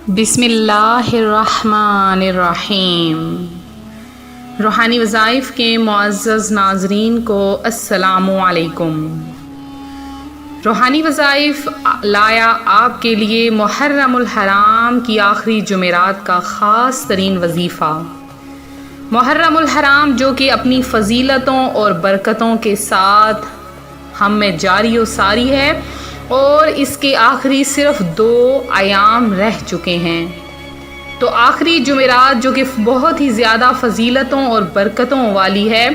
بسم اللہ الرحمن الرحیم۔ روحانی وظائف کے معزز ناظرین کو السلام علیکم۔ روحانی وظائف لایا آپ کے لیے محرم الحرام کی آخری جمعرات کا خاص ترین وظیفہ۔ محرم الحرام جو کہ اپنی فضیلتوں اور برکتوں کے ساتھ ہم میں جاری و ساری ہے، اور اس کے آخری صرف 2 ایام رہ چکے ہیں۔ تو آخری جمعرات جو کہ بہت ہی زیادہ فضیلتوں اور برکتوں والی ہے،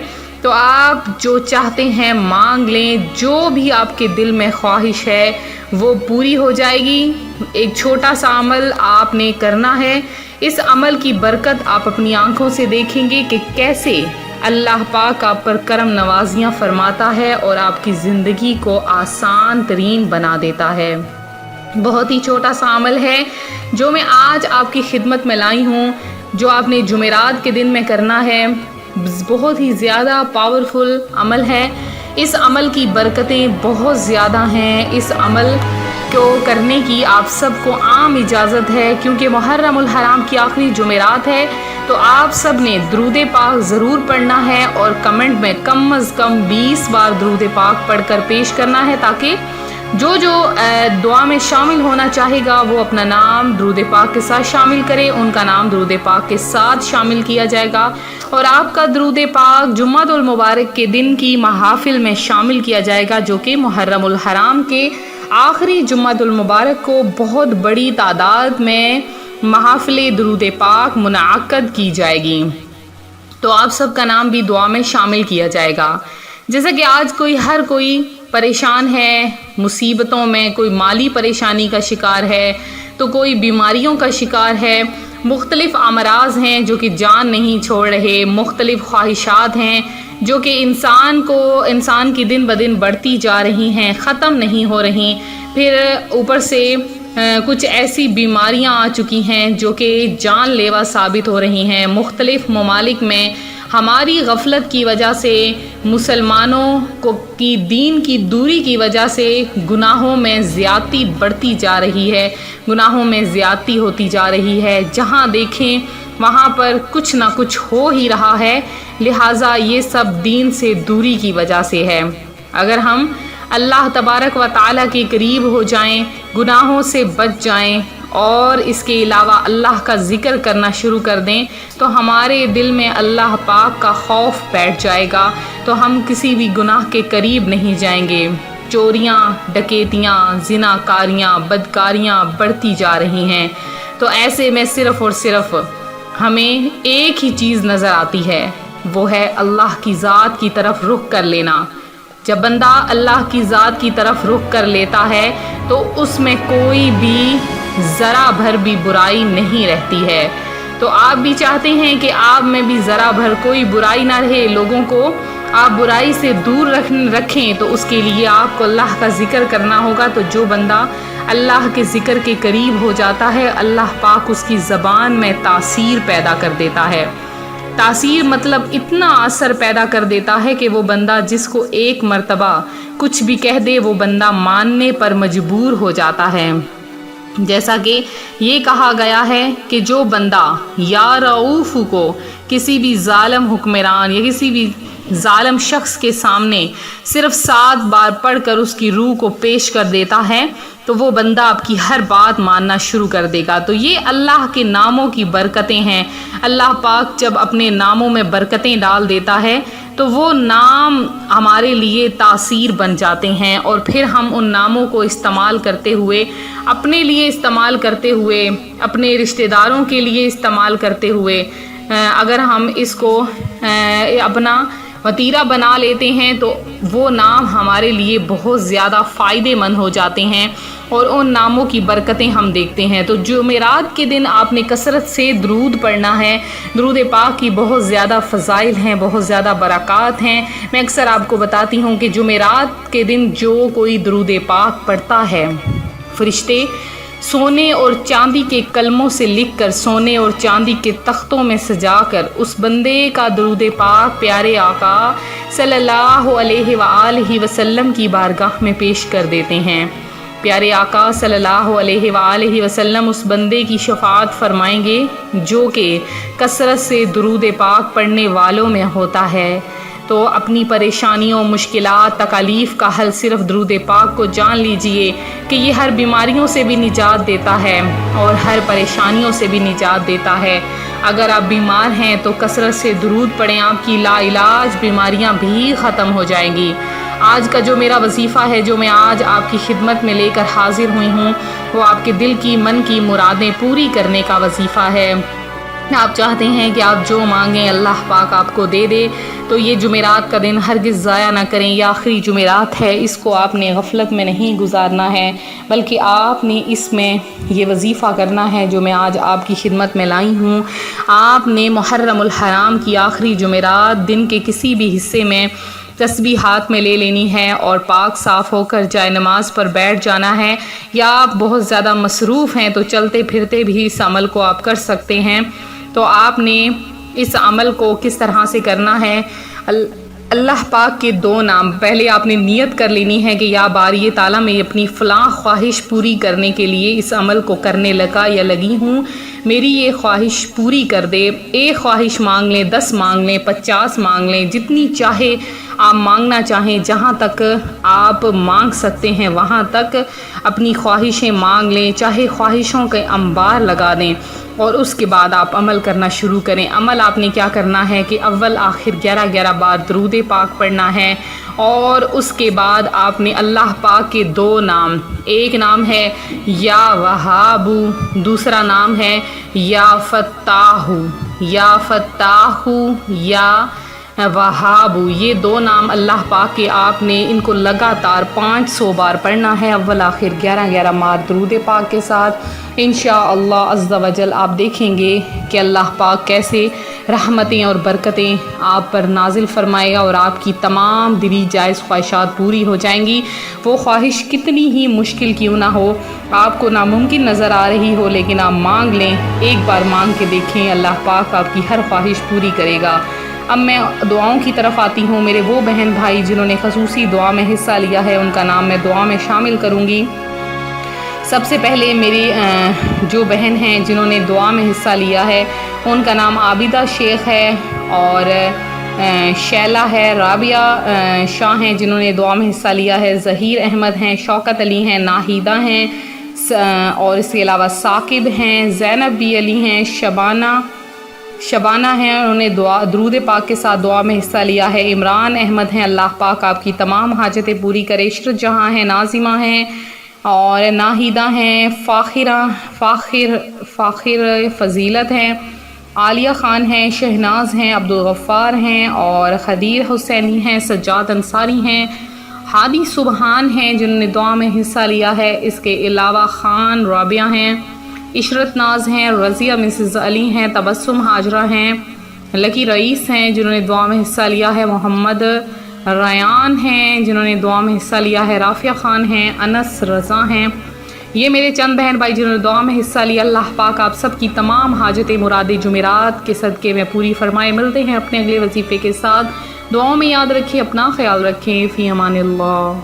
تو آپ جو چاہتے ہیں مانگ لیں، جو بھی آپ کے دل میں خواہش ہے وہ پوری ہو جائے گی۔ ایک چھوٹا سا عمل آپ نے کرنا ہے، اس عمل کی برکت آپ اپنی آنکھوں سے دیکھیں گے کہ کیسے اللہ پاک آپ پر کرم نوازیاں فرماتا ہے اور آپ کی زندگی کو آسان ترین بنا دیتا ہے۔ بہت ہی چھوٹا سا عمل ہے جو میں آج آپ کی خدمت میں لائی ہوں، جو آپ نے جمعرات کے دن میں کرنا ہے۔ بہت ہی زیادہ پاورفل عمل ہے، اس عمل کی برکتیں بہت زیادہ ہیں۔ اس عمل کو کرنے کی آپ سب کو عام اجازت ہے، کیونکہ محرم الحرام کی آخری جمعرات ہے، تو آپ سب نے درود پاک ضرور پڑھنا ہے اور کمنٹ میں کم از کم 20 بار درود پاک پڑھ کر پیش کرنا ہے، تاکہ جو دعا میں شامل ہونا چاہے گا وہ اپنا نام درود پاک کے ساتھ شامل کرے، ان کا نام درود پاک کے ساتھ شامل کیا جائے گا، اور آپ کا درود پاک جمعۃ المبارک کے دن کی محافل میں شامل کیا جائے گا، جو کہ محرم الحرام کے آخری جمعۃ المبارک کو بہت بڑی تعداد میں محافل درود پاک منعقد کی جائے گی۔ تو آپ سب کا نام بھی دعا میں شامل کیا جائے گا۔ جیسا کہ آج ہر کوئی پریشان ہے، مصیبتوں میں، کوئی مالی پریشانی کا شکار ہے، تو کوئی بیماریوں کا شکار ہے، مختلف امراض ہیں جو کہ جان نہیں چھوڑ رہے، مختلف خواہشات ہیں جو کہ انسان کی دن بدن بڑھتی جا رہی ہیں، ختم نہیں ہو رہی، پھر اوپر سے کچھ ایسی بیماریاں آ چکی ہیں جو کہ جان لیوا ثابت ہو رہی ہیں۔ مختلف ممالک میں ہماری غفلت کی وجہ سے، مسلمانوں کی دین کی دوری کی وجہ سے گناہوں میں زیادتی بڑھتی جا رہی ہے، گناہوں میں زیادتی ہوتی جا رہی ہے، جہاں دیکھیں وہاں پر کچھ نہ کچھ ہو ہی رہا ہے، لہٰذا یہ سب دین سے دوری کی وجہ سے ہے۔ اگر ہم اللہ تبارک و تعالیٰ کے قریب ہو جائیں، گناہوں سے بچ جائیں اور اس کے علاوہ اللہ کا ذکر کرنا شروع کر دیں، تو ہمارے دل میں اللہ پاک کا خوف بیٹھ جائے گا، تو ہم کسی بھی گناہ کے قریب نہیں جائیں گے۔ چوریاں، ڈکیتیاں، زناکاریاں، بدکاریاں بڑھتی جا رہی ہیں، تو ایسے میں صرف اور صرف ہمیں ایک ہی چیز نظر آتی ہے، وہ ہے اللہ کی ذات کی طرف رخ کر لینا۔ جب بندہ اللہ کی ذات کی طرف رخ کر لیتا ہے تو اس میں کوئی بھی ذرا بھر بھی برائی نہیں رہتی ہے۔ تو آپ بھی چاہتے ہیں کہ آپ میں بھی ذرا بھر کوئی برائی نہ رہے، لوگوں کو آپ برائی سے دور رکھیں، تو اس کے لیے آپ کو اللہ کا ذکر کرنا ہوگا۔ تو جو بندہ اللہ کے ذکر کے قریب ہو جاتا ہے، اللہ پاک اس کی زبان میں تاثیر پیدا کر دیتا ہے۔ تاثیر مطلب اتنا اثر پیدا کر دیتا ہے کہ وہ بندہ جس کو ایک مرتبہ کچھ بھی کہہ دے، وہ بندہ ماننے پر مجبور ہو جاتا ہے۔ جیسا کہ یہ کہا گیا ہے کہ جو بندہ یا رؤوف کو کسی بھی ظالم حکمران یا کسی بھی ظالم شخص کے سامنے صرف 7 بار پڑھ کر اس کی روح کو پیش کر دیتا ہے، تو وہ بندہ آپ کی ہر بات ماننا شروع کر دے گا۔ تو یہ اللہ کے ناموں کی برکتیں ہیں۔ اللہ پاک جب اپنے ناموں میں برکتیں ڈال دیتا ہے تو وہ نام ہمارے لیے تاثیر بن جاتے ہیں، اور پھر ہم ان ناموں کو استعمال کرتے ہوئے، اپنے لیے استعمال کرتے ہوئے، اپنے رشتہ داروں کے لیے استعمال کرتے ہوئے، اگر ہم اس کو اپنا وتیرہ بنا لیتے ہیں تو وہ نام ہمارے لیے بہت زیادہ فائدے مند ہو جاتے ہیں، اور ان ناموں کی برکتیں ہم دیکھتے ہیں۔ تو جمعرات کے دن آپ نے کثرت سے درود پڑھنا ہے۔ درود پاک کی بہت زیادہ فضائل ہیں، بہت زیادہ برکات ہیں۔ میں اکثر آپ کو بتاتی ہوں کہ جمعرات کے دن جو کوئی درود پاک پڑھتا ہے، فرشتے سونے اور چاندی کے کلموں سے لکھ کر سونے اور چاندی کے تختوں میں سجا کر اس بندے کا درود پاک پیارے آقا صلی اللہ علیہ وآلہ وسلم کی بارگاہ میں پیش کر دیتے ہیں۔ پیارے آقا صلی اللہ علیہ وآلہ وسلم اس بندے کی شفاعت فرمائیں گے جو کہ کثرت سے درود پاک پڑھنے والوں میں ہوتا ہے۔ تو اپنی پریشانیوں، مشکلات، تکالیف کا حل صرف درود پاک کو جان لیجئے کہ یہ ہر بیماریوں سے بھی نجات دیتا ہے اور ہر پریشانیوں سے بھی نجات دیتا ہے۔ اگر آپ بیمار ہیں تو کثرت سے درود پڑھیں، آپ کی لا علاج بیماریاں بھی ختم ہو جائیں گی۔ آج کا جو میرا وظیفہ ہے، جو میں آج آپ کی خدمت میں لے کر حاضر ہوئی ہوں، وہ آپ کے دل کی، من کی مرادیں پوری کرنے کا وظیفہ ہے۔ آپ چاہتے ہیں کہ آپ جو مانگیں اللہ پاک آپ کو دے دے، تو یہ جمعرات کا دن ہرگز ضائع نہ کریں۔ یہ آخری جمعرات ہے، اس کو آپ نے غفلت میں نہیں گزارنا ہے، بلکہ آپ نے اس میں یہ وظیفہ کرنا ہے جو میں آج آپ کی خدمت میں لائی ہوں۔ آپ نے محرم الحرام کی آخری جمعرات دن کے کسی بھی حصے میں تسبیح ہاتھ میں لے لینی ہے اور پاک صاف ہو کر جائے نماز پر بیٹھ جانا ہے، یا آپ بہت زیادہ مصروف ہیں تو چلتے پھرتے بھی اس عمل کو آپ کر سکتے ہیں۔ تو آپ نے اس عمل کو کس طرح سے کرنا ہے؟ اللہ پاک کے دو نام پہلے آپ نے نیت کر لینی ہے کہ یا باری تعالیٰ میں اپنی فلاں خواہش پوری کرنے کے لیے اس عمل کو کرنے لگا یا لگی ہوں، میری یہ خواہش پوری کر دے۔ ایک خواہش مانگ لیں، 10 مانگ لیں، 50 مانگ لیں، جتنی چاہے آپ مانگنا چاہیں، جہاں تک آپ مانگ سکتے ہیں وہاں تک اپنی خواہشیں مانگ لیں، چاہے خواہشوں کے انبار لگا دیں، اور اس کے بعد آپ عمل کرنا شروع کریں۔ عمل آپ نے کیا کرنا ہے کہ اول آخر 11 بار درود پاک پڑھنا ہے، اور اس کے بعد آپ نے اللہ پاک کے دو نام، ایک نام ہے یا وہاب، دوسرا نام ہے یا فتاح، یا فتاح یا وہاب، یہ دو نام اللہ پاک کے آپ نے ان کو لگاتار 500 بار پڑھنا ہے، اول آخر 11 بار درود پاک کے ساتھ۔ انشاءاللہ عز و جل آپ دیکھیں گے کہ اللہ پاک کیسے رحمتیں اور برکتیں آپ پر نازل فرمائے گا، اور آپ کی تمام دلی جائز خواہشات پوری ہو جائیں گی۔ وہ خواہش کتنی ہی مشکل کیوں نہ ہو، آپ کو ناممکن نظر آ رہی ہو، لیکن آپ مانگ لیں، ایک بار مانگ کے دیکھیں، اللہ پاک آپ کی ہر خواہش پوری کرے گا۔ اب میں دعاؤں کی طرف آتی ہوں۔ میرے وہ بہن بھائی جنہوں نے خصوصی دعا میں حصہ لیا ہے، ان کا نام میں دعا میں شامل کروں گی۔ سب سے پہلے میری جو بہن ہیں جنہوں نے دعا میں حصہ لیا ہے، ان کا نام عابدہ شیخ ہے، اور شیلا ہے، رابعہ شاہ ہیں جنہوں نے دعا میں حصہ لیا ہے، ظہیر احمد ہیں، شوکت علی ہیں، ناہیدہ ہیں، اور اس کے علاوہ ثاقب ہیں، زینب بی علی ہیں، شبانہ ہیں، انہوں نے درود پاک کے ساتھ دعا میں حصہ لیا ہے، عمران احمد ہیں، اللہ پاک آپ کی تمام حاجتیں پوری کرے، عشرت جہاں ہیں، ناظمہ ہیں، اور ناہیدہ ہیں، فاخر فضیلت ہیں، عالیہ خان ہیں، شہناز ہیں، عبدالغفار ہیں، اور خدیر حسینی ہیں، سجاد انصاری ہیں، ہادی سبحان ہیں جنہوں نے دعا میں حصہ لیا ہے، اس کے علاوہ خان رابعہ ہیں، عشرت ناز ہیں، رضیہ مسز علی ہیں، تبسم حاجرہ ہیں، لکی رئیس ہیں جنہوں نے دعا میں حصہ لیا ہے، محمد ریان ہیں جنہوں نے دعا میں حصہ لیا ہے، رافیہ خان ہیں، انس رضا ہیں۔ یہ میرے چند بہن بھائی جنہوں نے دعا میں حصہ لیا، اللہ پاک آپ سب کی تمام حاجتیں مرادیں جمعرات کے صدقے میں پوری فرمائے۔ ملتے ہیں اپنے اگلے وظیفے کے ساتھ، دعاؤں میں یاد رکھیں، اپنا خیال رکھیں، فی امان اللہ۔